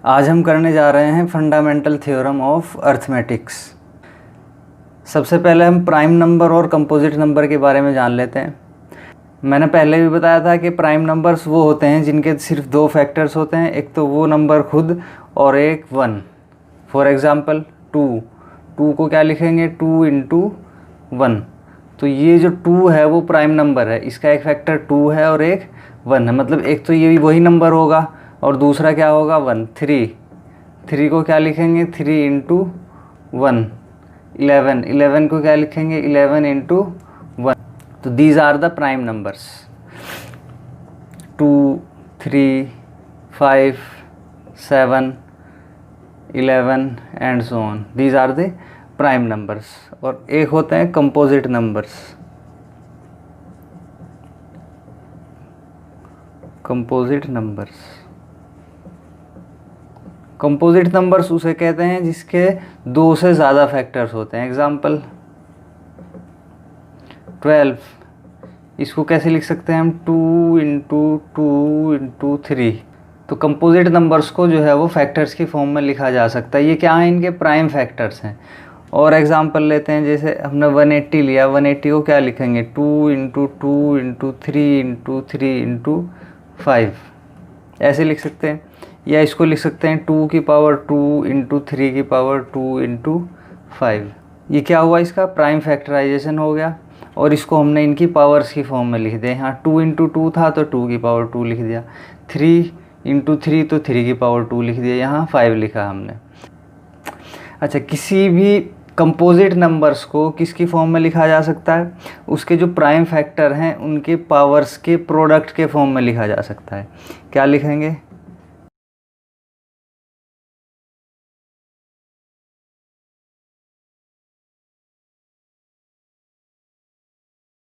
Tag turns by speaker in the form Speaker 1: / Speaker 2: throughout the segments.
Speaker 1: आज हम करने जा रहे हैं फंडामेंटल थ्योरम ऑफ अर्थमेटिक्स। सबसे पहले हम प्राइम नंबर और कंपोजिट नंबर के बारे में जान लेते हैं। मैंने पहले भी बताया था कि प्राइम नंबर्स वो होते हैं जिनके सिर्फ दो फैक्टर्स होते हैं, एक तो वो नंबर खुद और एक 1। फॉर एग्ज़ाम्पल 2 को क्या लिखेंगे, 2 × 1। तो ये जो 2 है वो प्राइम नंबर है, इसका एक फैक्टर 2 है और एक 1 है, मतलब एक तो ये वही नंबर होगा और दूसरा क्या होगा 1। 3 को क्या लिखेंगे, 3 × 1। 11 को क्या लिखेंगे, 11 × 1। तो these are the prime numbers 2, 3, 5, 7, 11 and so on. These are the prime numbers. और एक होते हैं कंपोजिट नंबर्स। कंपोजिट नंबर्स उसे कहते हैं जिसके 2 से ज़्यादा फैक्टर्स होते हैं। एग्जाम्पल 12, इसको कैसे लिख सकते हैं हम, 2 × 2 × 3। तो कंपोजिट नंबर्स को जो है वो फैक्टर्स की फॉर्म में लिखा जा सकता है। ये क्या है, इनके प्राइम फैक्टर्स हैं। और एग्जांपल लेते हैं, जैसे हमने 180 लिया, 180 को क्या लिखेंगे, 2 × 2 × 3 × 3 × 5, ऐसे लिख सकते हैं। या इसको लिख सकते हैं 2 की पावर 2 × 3 की पावर 2 × 5। ये क्या हुआ, इसका प्राइम फैक्टराइजेशन हो गया और इसको हमने इनकी पावर्स की फॉर्म में लिख दिया। यहाँ 2 × 2 था तो 2 की पावर 2 लिख दिया, 3 × 3 तो 3 की पावर 2 लिख दिया, यहाँ 5 लिखा हमने। अच्छा, किसी भी कंपोजिट नंबर्स को किसकी फॉर्म में लिखा जा सकता है, उसके जो प्राइम फैक्टर हैं उनके पावर्स के प्रोडक्ट के फॉर्म में लिखा जा सकता है। क्या लिखेंगे,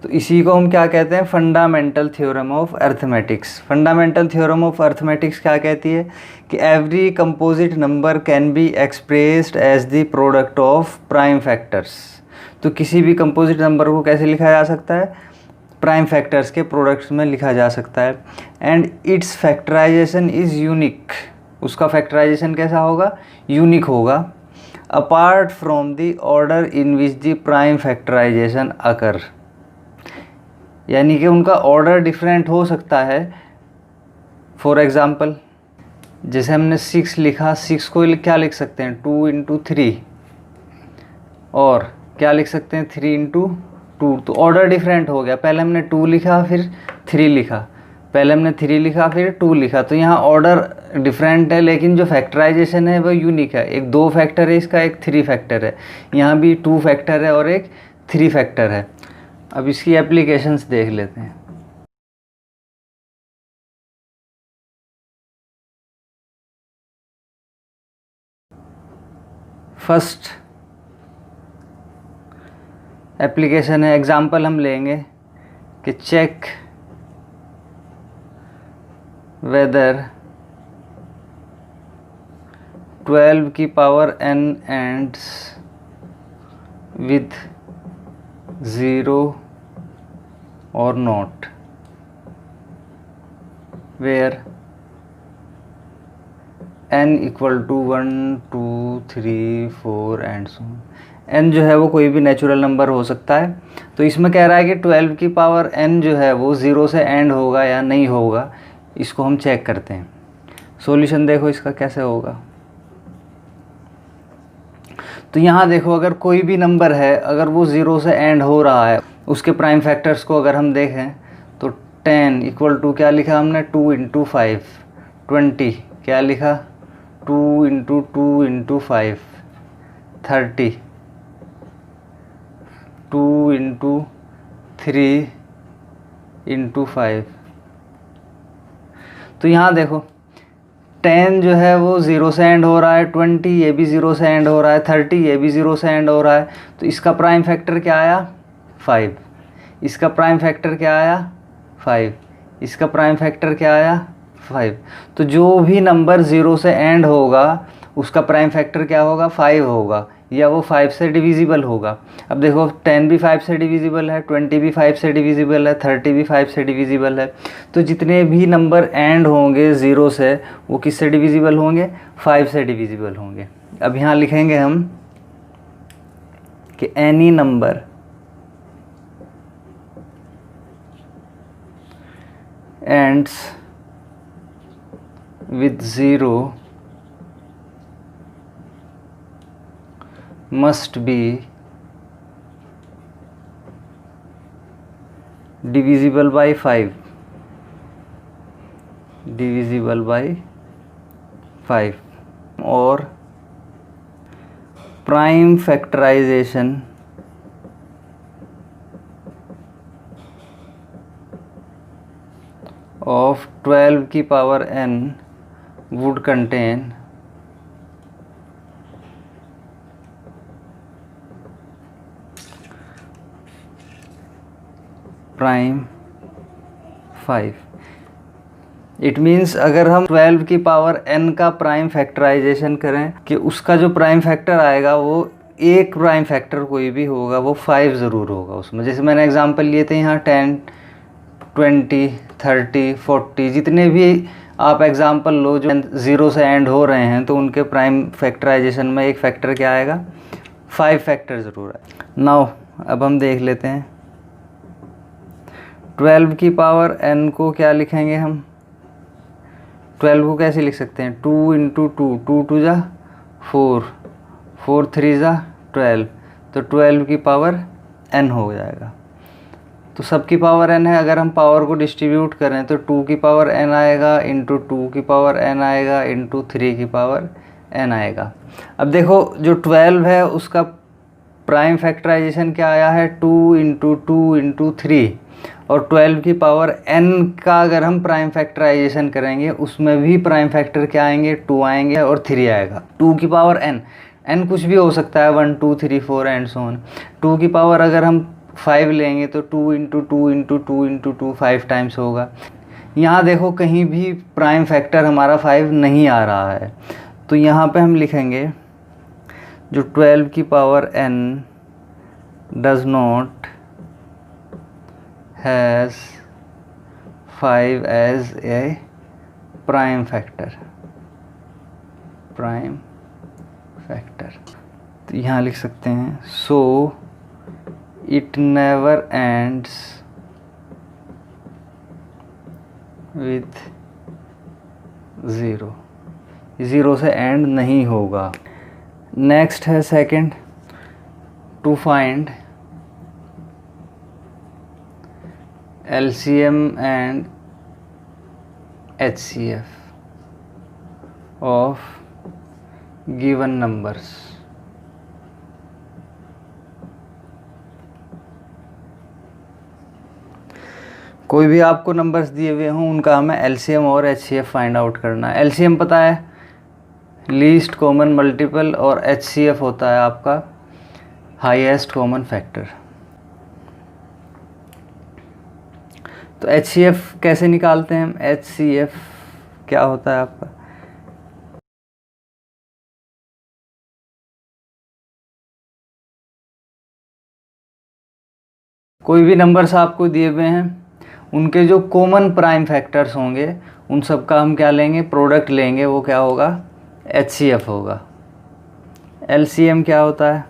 Speaker 1: तो इसी को हम क्या कहते हैं, fundamental theorem of arithmetics. Fundamental theorem of arithmetics क्या कहती है कि every composite number can be expressed as the product of prime factors. तो किसी भी कंपोजिट नंबर को कैसे लिखा जा सकता है, प्राइम फैक्टर्स के प्रोडक्ट्स में लिखा जा सकता है। And its factorisation is unique. उसका फैक्टराइजेशन कैसा होगा, यूनिक होगा, apart from the order in which the prime factorisation occur. यानी कि उनका ऑर्डर डिफरेंट हो सकता है। फॉर एग्ज़ाम्पल जैसे हमने 6 लिखा, 6 को क्या लिख सकते हैं, 2 × 3, और क्या लिख सकते हैं, 3 × 2। तो ऑर्डर डिफरेंट हो गया, पहले हमने 2 लिखा फिर 3 लिखा, पहले हमने 3 लिखा फिर 2 लिखा। तो यहाँ ऑर्डर डिफरेंट है लेकिन जो फैक्टराइजेशन है वो यूनिक है। एक 2 फैक्टर है इसका, एक 3 फैक्टर है, यहाँ भी 2 फैक्टर है और एक 3 फैक्टर है। अब इसकी एप्लीकेशंस देख लेते हैं। फर्स्ट एप्लीकेशन है, एग्जांपल हम लेंगे कि चेक वेदर 12 की power n ends with 0 or not, where n = 1, 2, 3, 4 and so on। n जो है वो कोई भी नेचुरल नंबर हो सकता है। तो इसमें कह रहा है कि 12 की पावर n जो है वो 0 से एंड होगा या नहीं होगा, इसको हम चेक करते हैं। सॉल्यूशन देखो इसका कैसे होगा। तो यहाँ देखो, अगर कोई भी नंबर है, अगर वो 0 से एंड हो रहा है, उसके प्राइम फैक्टर्स को अगर हम देखें तो 10 = क्या लिखा हमने, 2 × 5, 20 क्या लिखा, 2 × 2 × 5, 30, 2 × 3 × 5। तो यहाँ देखो 10 जो है वो 0 से एंड हो रहा है, 20 ये भी 0 से एंड हो रहा है, 30 ये भी 0 से एंड हो रहा है। तो इसका प्राइम फैक्टर क्या आया, 5। इसका प्राइम फैक्टर क्या आया, 5। इसका प्राइम फैक्टर क्या आया, 5। तो जो भी नंबर 0 से एंड होगा उसका प्राइम फैक्टर क्या होगा, 5 होगा। या वो 5 से डिविजिबल होगा। अब देखो 10 भी 5 से डिविजिबल है, 20 भी 5 से डिविजिबल है, 30 भी 5 से डिविजिबल है। तो जितने भी नंबर एंड होंगे 0 से वो किससे डिविजिबल होंगे? 5 से डिविजिबल होंगे। अब यहाँ लिखेंगे हम कि any number ends with 0 must be divisible by 5, divisible by 5, और prime factorization of 12 की power n would contain prime 5। It means अगर हम 12 की पावर n का प्राइम फैक्टराइजेशन करें कि उसका जो प्राइम फैक्टर आएगा वो एक प्राइम फैक्टर कोई भी होगा वो 5 ज़रूर होगा उसमें। जैसे मैंने एग्जांपल लिए थे यहाँ 10, 20, 30, 40, जितने भी आप एग्जांपल लो जो 0 से एंड हो रहे हैं तो उनके प्राइम फैक्टराइजेशन में एक फैक्टर क्या आएगा? 5 फैक्टर ज़रूर है। नाउ अब हम देख लेते हैं 12 की पावर n को क्या लिखेंगे हम? 12 को कैसे लिख सकते हैं? 2 × 2, 2 2 जा 4, 4 3 जा 12, तो 12 की पावर n हो जाएगा। तो सबकी पावर n है, अगर हम पावर को डिस्ट्रीब्यूट करें तो 2 की पावर n आएगा, इंटू 2 की पावर n आएगा, इंटू 3 की पावर n आएगा। अब देखो जो 12 है उसका प्राइम फैक्टराइजेशन क्या आया है? 2 × 2 × 3, और 12 की पावर n का अगर हम प्राइम फैक्टराइजेशन करेंगे उसमें भी प्राइम फैक्टर क्या आएंगे? 2 आएंगे और 3 आएगा। 2 की पावर n कुछ भी हो सकता है, 1 2 3 4 एंड सो ऑन। 2 की पावर अगर हम 5 लेंगे तो 2 × 2 × 2 × 2 5 टाइम्स होगा। यहाँ देखो कहीं भी प्राइम फैक्टर हमारा 5 नहीं आ रहा है, तो यहाँ पे हम लिखेंगे जो 12 की power n does not has 5 as a prime factor, prime factor. तो यहाँ लिख सकते हैं सो it never ends with 0, 0 से एंड नहीं होगा। नेक्स्ट है second, to find LCM and HCF of given numbers। कोई भी आपको नंबर्स दिए हुए हों उनका हमें LCM और HCF फाइंड आउट करना है। LCM पता है लीस्ट कॉमन मल्टीपल, और HCF होता है आपका हाईएस्ट कॉमन फैक्टर। तो HCF कैसे निकालते हैं हम? HCF क्या होता है आपका? कोई भी नंबर्स आपको दिए हुए हैं उनके जो कॉमन प्राइम फैक्टर्स होंगे उन सब का हम क्या लेंगे? प्रोडक्ट लेंगे, वो क्या होगा? HCF होगा। LCM क्या होता है?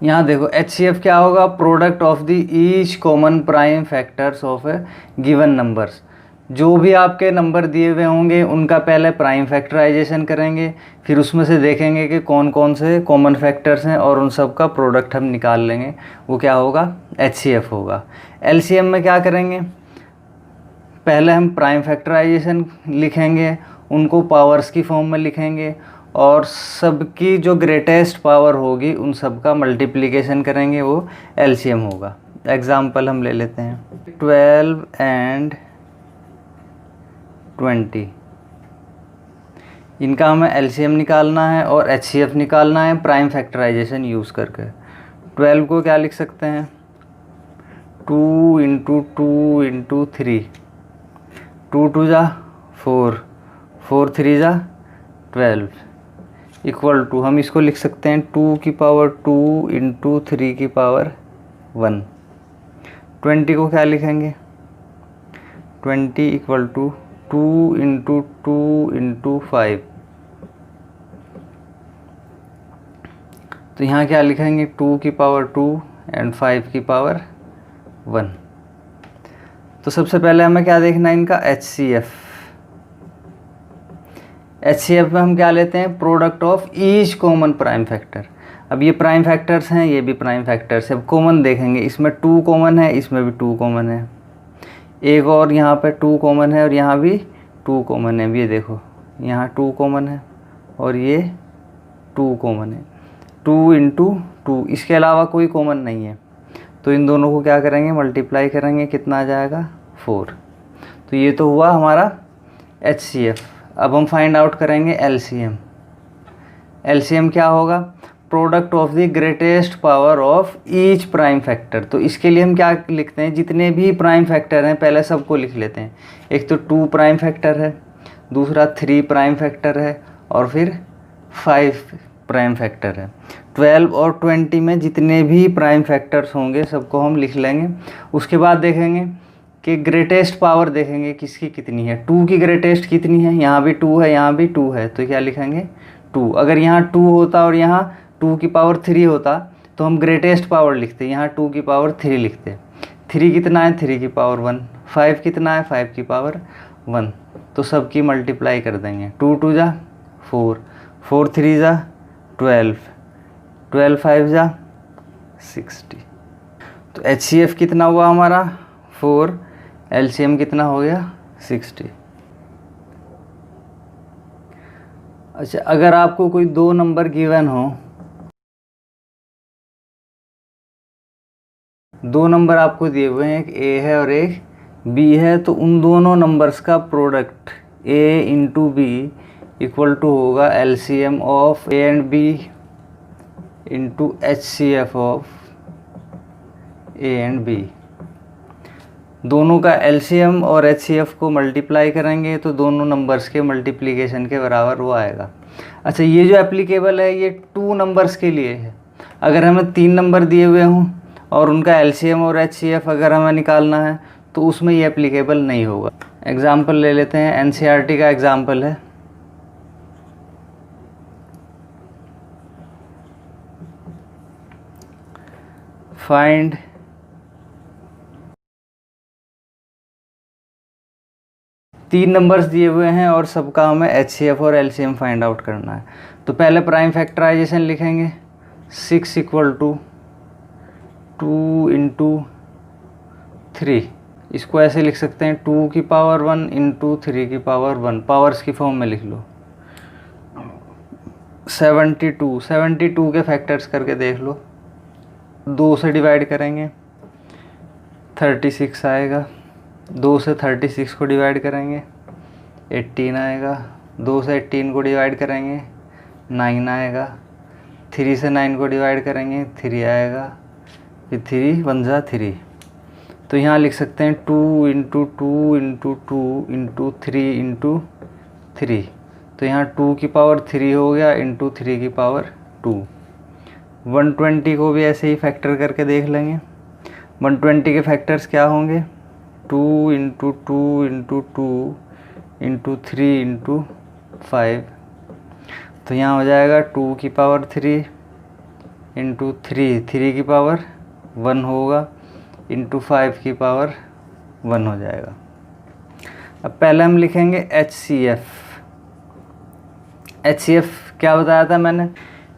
Speaker 1: यहाँ देखो HCF क्या होगा? Product of the each common prime factors of A given numbers. जो भी आपके नंबर दिए हुए होंगे उनका पहले प्राइम फैक्टराइजेशन करेंगे, फिर उसमें से देखेंगे कि कौन कौन से कॉमन फैक्टर्स हैं और उन सब का प्रोडक्ट हम निकाल लेंगे, वो क्या होगा? HCF होगा। LCM में क्या करेंगे? पहले हम प्राइम फैक्टराइजेशन लिखेंगे, उनको पावर्स की फॉर्म में लिखेंगे, और सबकी जो ग्रेटेस्ट पावर होगी उन सब का मल्टीप्लिकेशन करेंगे, वो LCM होगा। एग्जाम्पल हम ले लेते हैं 12 एंड 20, इनका हमें LCM निकालना है और HCF निकालना है प्राइम फैक्टराइजेशन यूज़ करके। 12 को क्या लिख सकते हैं? 2 × 2 × 3, 2 2 जा 4, 4 3 जा 12 इक्वल टू, हम इसको लिख सकते हैं 2 की पावर 2 इंटू 3 की पावर 1। 20 को क्या लिखेंगे, 20 इक्वल टू 2 इंटू 2 इंटू 5। तो यहाँ क्या लिखेंगे, 2 की पावर 2 एंड 5 की पावर 1। तो सबसे पहले हमें क्या देखना है, इनका HCF। HCF में हम क्या लेते हैं, product of each common prime factor. अब ये प्राइम फैक्टर्स हैं, ये भी प्राइम फैक्टर्स है। अब कॉमन देखेंगे, इसमें 2 कॉमन है, इसमें भी 2 कॉमन है, एक और यहाँ पे 2 कॉमन है और यहाँ भी 2 कॉमन है। ये देखो यहाँ 2 कॉमन है और ये 2 कॉमन है, 2 इंटू 2, इसके अलावा कोई कॉमन नहीं है। तो इन दोनों को क्या करेंगे, मल्टीप्लाई करेंगे, कितना आ जाएगा 4। तो ये तो हुआ हमारा HCF। अब हम फाइंड आउट करेंगे LCM। LCM क्या होगा, product of the greatest power of each prime factor. तो इसके लिए हम क्या लिखते हैं, जितने भी प्राइम फैक्टर हैं पहले सबको लिख लेते हैं। एक तो 2 प्राइम फैक्टर है, दूसरा 3 प्राइम फैक्टर है और फिर 5 प्राइम फैक्टर है। 12 और 20 में जितने भी प्राइम फैक्टर्स होंगे सबको हम लिख लेंगे। उसके बाद देखेंगे कि ग्रेटेस्ट पावर देखेंगे किसकी कितनी है। 2 की ग्रेटेस्ट कितनी है, यहाँ भी 2 है, यहाँ भी 2 है, तो क्या लिखेंगे 2। अगर यहाँ 2 होता और यहाँ 2 की पावर 3 होता तो हम ग्रेटेस्ट पावर लिखते, यहाँ 2 की पावर 3 लिखते। 3 कितना है, 3 की पावर 1। 5 कितना है, 5 की पावर 1। तो सबकी मल्टीप्लाई कर देंगे, 2 2 जा 4, 4 3 जा 12, 12 5 जा 60। तो HCF कितना हुआ हमारा 4, LCM कितना हो गया 60। अच्छा, अगर आपको कोई 2 नंबर गिवन हो, 2 नंबर आपको दिए हुए हैं, एक A है और एक B है, तो उन दोनों नंबर्स का product A into B equal to होगा LCM of A and B into HCF of A and B। दोनों का LCM और HCF को मल्टीप्लाई करेंगे तो दोनों नंबर्स के मल्टीप्लिकेशन के बराबर वो आएगा। अच्छा, ये जो एप्लीकेबल है ये 2 नंबर्स के लिए है। अगर हमें 3 नंबर दिए हुए हों और उनका LCM और HCF अगर हमें निकालना है तो उसमें ये एप्लीकेबल नहीं होगा। एग्ज़ाम्पल ले लेते हैं, NCERT का एग्ज़ाम्पल है। फाइंड तीन नंबर्स दिए हुए हैं और सबका हमें HCF और LCM फाइंड आउट करना है। तो पहले प्राइम फैक्टराइजेशन लिखेंगे, 6 इक्वल टू 2 इंटू 3। इसको ऐसे लिख सकते हैं 2 की पावर 1 इंटू 3 की पावर 1, पावर्स की फॉर्म में लिख लो। 72 के फैक्टर्स करके देख लो। 2 से डिवाइड करेंगे 36 आएगा, 2 से 36 को डिवाइड करेंगे 18 आएगा, 2 से 18 को डिवाइड करेंगे 9 आएगा, 3 से 9 को डिवाइड करेंगे 3 आएगा, फिर 3 1 जा 3। तो यहाँ लिख सकते हैं 2 इंटू 2 इंटू 2 इंटू 3 इंटू 3। तो यहाँ 2 की पावर 3 हो गया इंटू 3 की पावर 2। 120 को भी ऐसे ही फैक्टर करके देख लेंगे। 120 के फैक्टर्स क्या होंगे, 2 इंटू 2 इंटू 2 इंटू 3 इंटू 5। तो यहाँ हो जाएगा 2 की पावर 3 इंटू 3 की पावर 1 होगा इंटू 5 की पावर 1 हो जाएगा। अब पहले हम लिखेंगे HCF। HCF क्या बताया था मैंने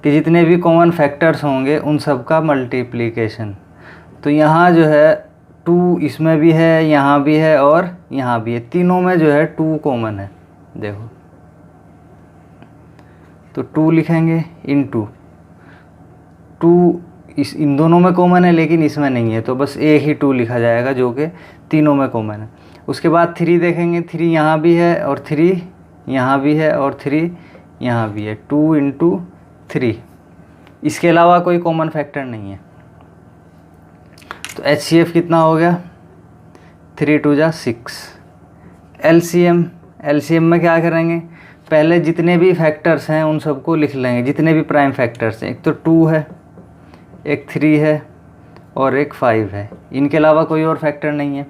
Speaker 1: कि जितने भी कॉमन फैक्टर्स होंगे उन सब का मल्टीप्लिकेशन। तो यहाँ जो है 2 इसमें भी है, यहाँ भी है और यहाँ भी है, तीनों में जो है 2 कॉमन है। देखो तो 2 लिखेंगे इंटू 2 इन दोनों में कॉमन है लेकिन इसमें नहीं है, तो बस एक ही 2 लिखा जाएगा जो कि तीनों में कॉमन है। उसके बाद 3 देखेंगे, 3 यहाँ भी है और 3 यहाँ भी है और 3 यहाँ भी है, 2 इंटू 3। इसके अलावा कोई कॉमन फैक्टर नहीं है। तो HCF कितना हो गया, 3 2 जा 6। LCM एलसीएम में क्या करेंगे, पहले जितने भी फैक्टर्स हैं उन सबको लिख लेंगे, जितने भी प्राइम फैक्टर्स हैं। एक तो 2 है, एक 3 है और एक 5 है, इनके अलावा कोई और फैक्टर नहीं है।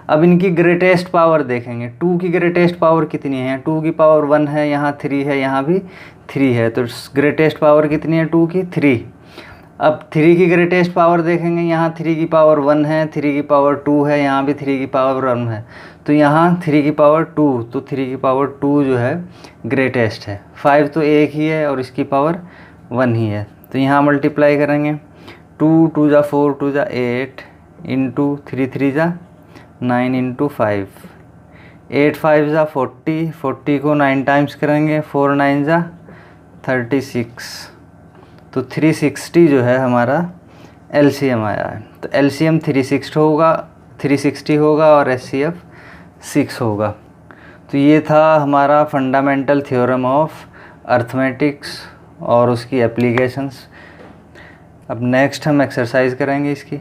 Speaker 1: अब इनकी ग्रेटेस्ट पावर देखेंगे। 2 की ग्रेटेस्ट पावर कितनी है, 2 की पावर 1 है, यहाँ 3 है, यहाँ भी 3 है, तो ग्रेटेस्ट पावर कितनी है 2 की, 3। अब 3 की ग्रेटेस्ट पावर देखेंगे, यहाँ 3 की पावर 1 है, 3 की पावर 2 है, यहाँ भी 3 की पावर 1 है, तो यहाँ 3 की पावर 2, तो 3 की पावर 2 जो है ग्रेटेस्ट है। 5 तो एक ही है और इसकी पावर 1 ही है, तो यहाँ मल्टीप्लाई करेंगे। 2 2 जा 4, 2 जा 8 इंटू 3 3 जा 9 इंटू 5, 8 5 जा 40, 40 को 9 टाइम्स करेंगे, 4 9 जा 36, तो 360 जो है हमारा एलसीएम आया है। तो एलसीएम 360 होगा और एचसीएफ 6 होगा। तो ये था हमारा फंडामेंटल थ्योरम ऑफ अर्थमेटिक्स और उसकी एप्लीकेशंस। अब नेक्स्ट हम एक्सरसाइज करेंगे इसकी।